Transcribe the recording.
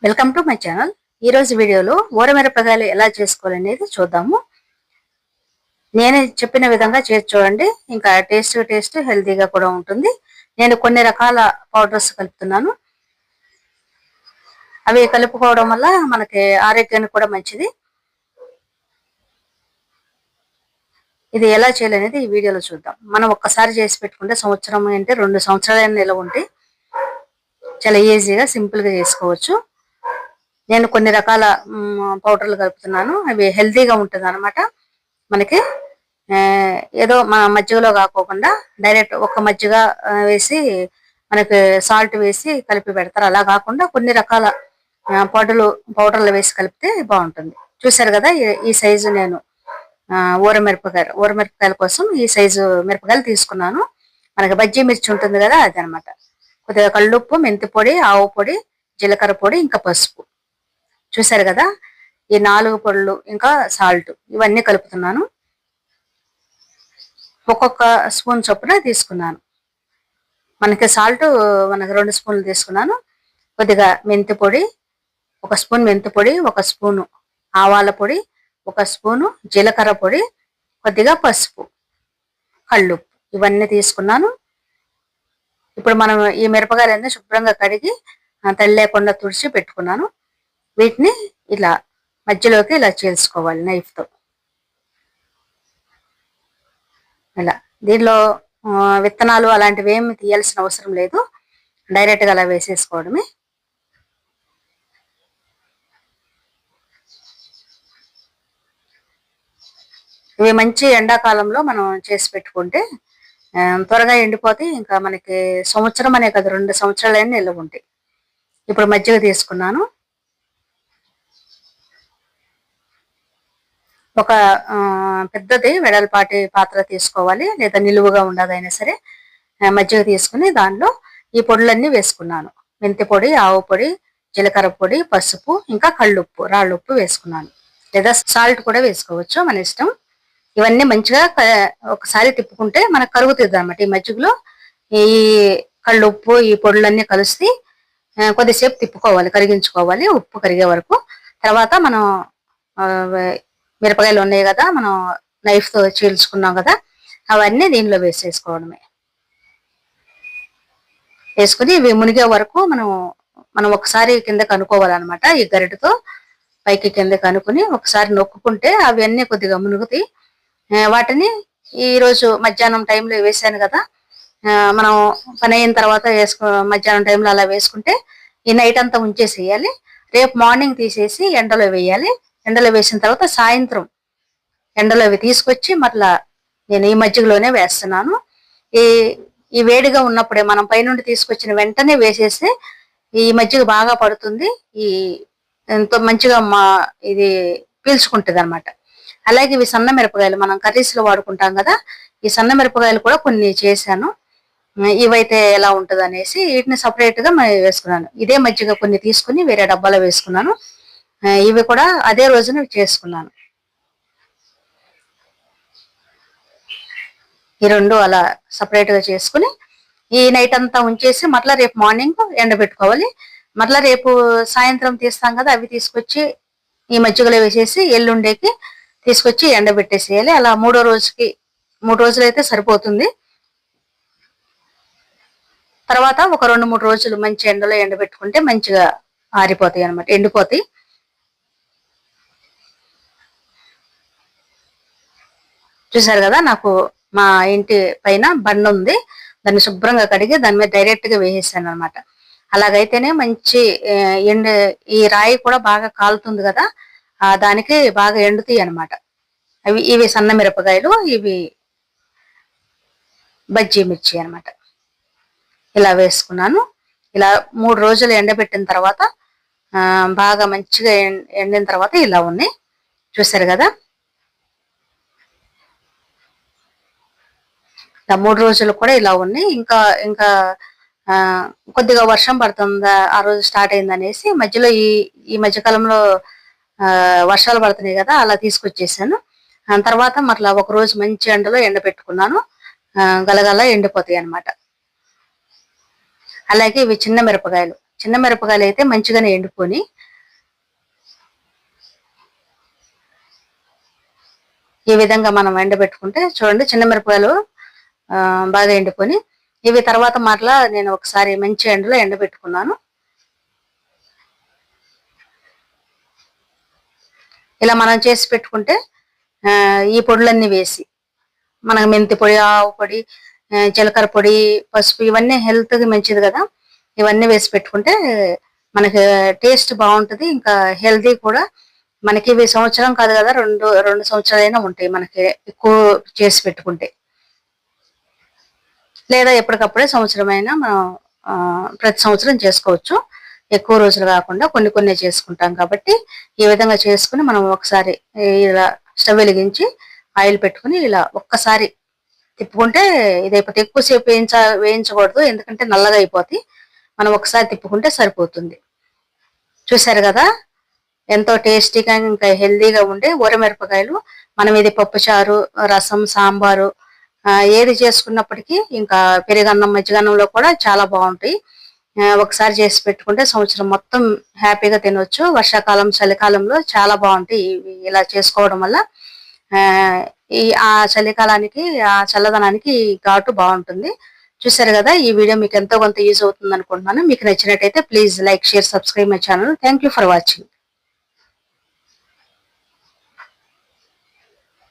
Welcome to my channel. ఈ రోజు వీడియోలో ఊరమిరపకాయలు ఎలా చేసుకోవాలనేది చూద్దాము. నేను చెప్పిన విధంగా చేసి చూడండి. ఇంకా టేస్ట్ హెల్తీగా కూడా ఉంటుంది. నేను కొన్ని రకాల పౌడర్స్ కలుపుతున్నాను. అవి కలుపుకోవడం వల్ల మనకి ఆరోగ్యానికి కూడా మంచిది. ఇది ఎలా చేయాలనేది ఈ వీడియోలో చూద్దాం. మనం ఒక్కసారి చేసి పెట్టుకుంటే సంవత్సరం అంటే 2 సంవత్సరాలైనా నిల్వ ఉంటాయి. చాలా ఈజీగా సింపుల్ గా చేసుకోవచ్చు. నేను కొన్ని రకాల పౌడర్లు కలుపుతున్నాను. అవి హెల్తీగా ఉంటుంది అనమాట. మనకి ఏదో మన మజ్జిగలో కాకోకుండా డైరెక్ట్ ఒక మజ్జిగ వేసి మనకి సాల్ట్ వేసి కలిపి పెడతారు. అలా కాకుండా కొన్ని రకాల పౌడర్లు వేసి కలిపితే బాగుంటుంది. చూసారు కదా, ఈ సైజు నేను ఊరమిరపకాయల కోసం ఈ సైజు మిరపకాయలు తీసుకున్నాను. మనకి బజ్జీ మిర్చి ఉంటుంది కదా, అది అనమాట. కొద్దిగా కళ్ళుప్పు, మెంతి పొడి, ఆవు పొడి, జీలకర్ర పొడి, ఇంకా పసుపు. చూసారు కదా, ఈ 4 పొడులు ఇంకా సాల్ట్ ఇవన్నీ కలుపుతున్నాను. ఒక్కొక్క స్పూన్ చొప్పున తీసుకున్నాను. మనకి సాల్ట్ 2 స్పూన్లు తీసుకున్నాను. కొద్దిగా మెంతి పొడి, 1 స్పూన్ మెంతి పొడి, 1 స్పూను ఆవాల పొడి, 1 స్పూను జీలకర్ర పొడి, కొద్దిగా పసుపు, కళ్ళుప్పు ఇవన్నీ తీసుకున్నాను. ఇప్పుడు మనం ఈ మిరపకాయలన్నీ శుభ్రంగా కడిగి తడి లేకుండా తుడిచి పెట్టుకున్నాను. వీటిని ఇలా మధ్యలోకి ఇలా చీల్చుకోవాలి నైఫ్ తో. ఇలా దీనిలో విత్తనాలు అలాంటివి ఏమి తీయాల్సిన అవసరం లేదు. డైరెక్ట్ గా అలా వేసేసుకోవడమే. ఇవి మంచి ఎండాకాలంలో మనం చేసి పెట్టుకుంటే త్వరగా ఎండిపోతాయి. ఇంకా మనకి సంవత్సరం అనే కదా, 2 సంవత్సరాలైనా నిల్వ ఉంటాయి. ఇప్పుడు మజ్జిగ తీసుకున్నాను. ఒక పెద్దది వెడల్పాటి పాత్ర తీసుకోవాలి, లేదా నిలువుగా ఉండదైనా సరే. మజ్జిగ తీసుకుని దానిలో ఈ పొడులన్నీ వేసుకున్నాను. మెంతి పొడి, ఆవు పొడి, జీలకర్ర పొడి, పసుపు, ఇంకా కళ్ళుప్పు, రాళ్ళుప్పు వేసుకున్నాను. లేదా సాల్ట్ కూడా వేసుకోవచ్చు, మన ఇష్టం. ఇవన్నీ మంచిగా ఒకసారి తిప్పుకుంటే మనకు కరుగుతుంది అనమాట. ఈ మజ్జిగలో ఈ కళ్ళుప్పు, ఈ పొడులన్నీ కలిసి కొద్దిసేపు తిప్పుకోవాలి, కరిగించుకోవాలి ఉప్పు కరిగే వరకు. తర్వాత మనం మిరపకాయలు ఉన్నాయి కదా, మనం నైఫ్ తో చీల్చుకున్నాం కదా, అవన్నీ దీనిలో వేసేసుకోవడమే. వేసుకుని ఇవి మునిగే వరకు మనం ఒకసారి కిందకి అనుకోవాలన్నమాట. ఈ గరిటతో పైకి కిందకి అనుకుని ఒకసారి నొక్కుంటే అవన్నీ కొద్దిగా మునుగుతాయి. వాటిని ఈ రోజు మధ్యాహ్నం టైంలో వేసాను కదా, మనం పని అయిన తర్వాత మధ్యాహ్నం టైంలో అలా వేసుకుంటే ఈ నైట్ అంతా ఉంచేసేయాలి. రేపు మార్నింగ్ తీసేసి ఎండలో వేయాలి. ఎండలో వేసిన తర్వాత సాయంత్రం ఎండలో అవి తీసుకొచ్చి మరలా నేను ఈ మజ్జిగలోనే వేస్తున్నాను. ఈ వేడిగా ఉన్నప్పుడే మనం పైనుండి తీసుకొచ్చిన వెంటనే వేసేస్తే ఈ మజ్జిగ బాగా పడుతుంది. ఈ ఎంతో మంచిగా ఇది పీల్చుకుంటుంది అనమాట. అలాగే ఇవి సన్న మిరపకాయలు మనం కర్రీస్ లో వాడుకుంటాం కదా, ఈ సన్న మిరపకాయలు కూడా కొన్ని చేశాను. ఇవైతే ఎలా ఉంటది అనేసి వీటిని సపరేట్ గా వేసుకున్నాను. ఇదే మజ్జిగ కొన్ని తీసుకుని వేరే డబ్బాలో వేసుకున్నాను. ఇవి కూడా అదే రోజున చేసుకున్నాను. ఈ 2 అలా సపరేట్ గా చేసుకుని ఈ నైట్ అంతా ఉంచేసి మరలా రేపు మార్నింగ్ ఎండబెట్టుకోవాలి. మరలా రేపు సాయంత్రం తీస్తాం కదా, అవి తీసుకొచ్చి ఈ మజ్జిగలో వేసేసి ఎల్లుండేకి తీసుకొచ్చి ఎండబెట్టేసేయాలి. అలా 3వ రోజుకి 3 రోజులు అయితే సరిపోతుంది. తర్వాత ఒక 2-3 రోజులు మంచి ఎండలో ఎండబెట్టుకుంటే మంచిగా ఆరిపోతాయి అనమాట, ఎండిపోతాయి. చూసారు కదా, నాకు మా ఇంటి పైన బండ ఉంది, దాన్ని శుభ్రంగా కడిగి దాని మీద డైరెక్ట్ గా వేసేసాను అనమాట. అలాగైతేనే మంచి ఈ రాయి కూడా బాగా కాలుతుంది కదా, దానికి బాగా ఎండుతాయి అనమాట. ఇవి సన్న మిరపకాయలు, ఇవి బజ్జీ మిర్చి అనమాట. ఇలా వేసుకున్నాను. ఇలా 3 రోజులు ఎండబెట్టిన తర్వాత బాగా మంచిగా ఎండిన తర్వాత ఇలా ఉన్నాయి. చూసారు కదా, 3 రోజులు కూడా ఇలా ఉన్నాయి. ఇంకా కొద్దిగా వర్షం పడుతుందా ఆ రోజు స్టార్ట్ అయింది అనేసి మధ్యలో ఈ మధ్యకాలంలో వర్షాలు పడుతున్నాయి కదా, అలా తీసుకొచ్చేసాను. తర్వాత మరలా ఒక రోజు మంచి ఎండలో ఎండబెట్టుకున్నాను. గలగల ఎండిపోతాయి అనమాట. అలాగే ఇవి చిన్న మిరపకాయలు, చిన్న మిరపకాయలు అయితే మంచిగానే ఎండుకొని ఈ విధంగా మనం ఎండబెట్టుకుంటే చూడండి, చిన్న మిరపకాయలు బాగా ఎండుకొని ఇవి తర్వాత మరలా నేను ఒకసారి మంచి ఎండలో ఎండబెట్టుకున్నాను. ఇలా మనం చేసి పెట్టుకుంటే ఈ పొడులన్నీ వేసి మనకు మెంతి పొడి, ఆవు పొడి, జీలకర్ర పొడి, పసుపు ఇవన్నీ హెల్త్ కి మంచిది కదా. ఇవన్నీ వేసి పెట్టుకుంటే మనకి టేస్ట్ బాగుంటది, ఇంకా హెల్తీ కూడా. మనకి ఇవి సంవత్సరం కాదు కదా, రెండు సంవత్సరాలైనా ఉంటాయి మనకి ఎక్కువ చేసి పెట్టుకుంటే. లేదా ఎప్పటికప్పుడే సంవత్సరమైనా మనం ప్రతి సంవత్సరం చేసుకోవచ్చు. ఎక్కువ రోజులు కాకుండా కొన్ని కొన్ని చేసుకుంటాం కాబట్టి ఈ విధంగా చేసుకుని మనం ఒకసారి ఇలా స్టవ్ వెలిగించి ఆయిల్ పెట్టుకుని ఇలా ఒక్కసారి తిప్పుకుంటే ఇదైపోతే ఎక్కువసేపు వేయించకూడదు, ఎందుకంటే నల్లగా అయిపోతాయి. మనం ఒకసారి తిప్పుకుంటే సరిపోతుంది. చూసారు కదా, ఎంతో టేస్టీగా ఇంకా హెల్దీగా ఉండే ఊరమిరపకాయలు. మనం ఇది పప్పుచారు, రసం, సాంబారు ఏది చేసుకున్నప్పటికీ, ఇంకా పెరుగన్నం, మజ్జిగన్నంలో కూడా చాలా బాగుంటాయి. ఒకసారి చేసి పెట్టుకుంటే సంవత్సరం మొత్తం హ్యాపీగా తినొచ్చు. వర్షాకాలం, చలికాలంలో చాలా బాగుంటాయి ఇలా చేసుకోవడం వల్ల. ఆ చలికాలానికి, ఆ చల్లదనానికి ఈ ఘాటు బాగుంటుంది. చూసారు కదా, ఈ వీడియో మీకు ఎంతో కొంత యూజ్ అవుతుంది అనుకుంటున్నాను. మీకు నచ్చినట్టయితే please like, share, subscribe my channel. Thank for watching.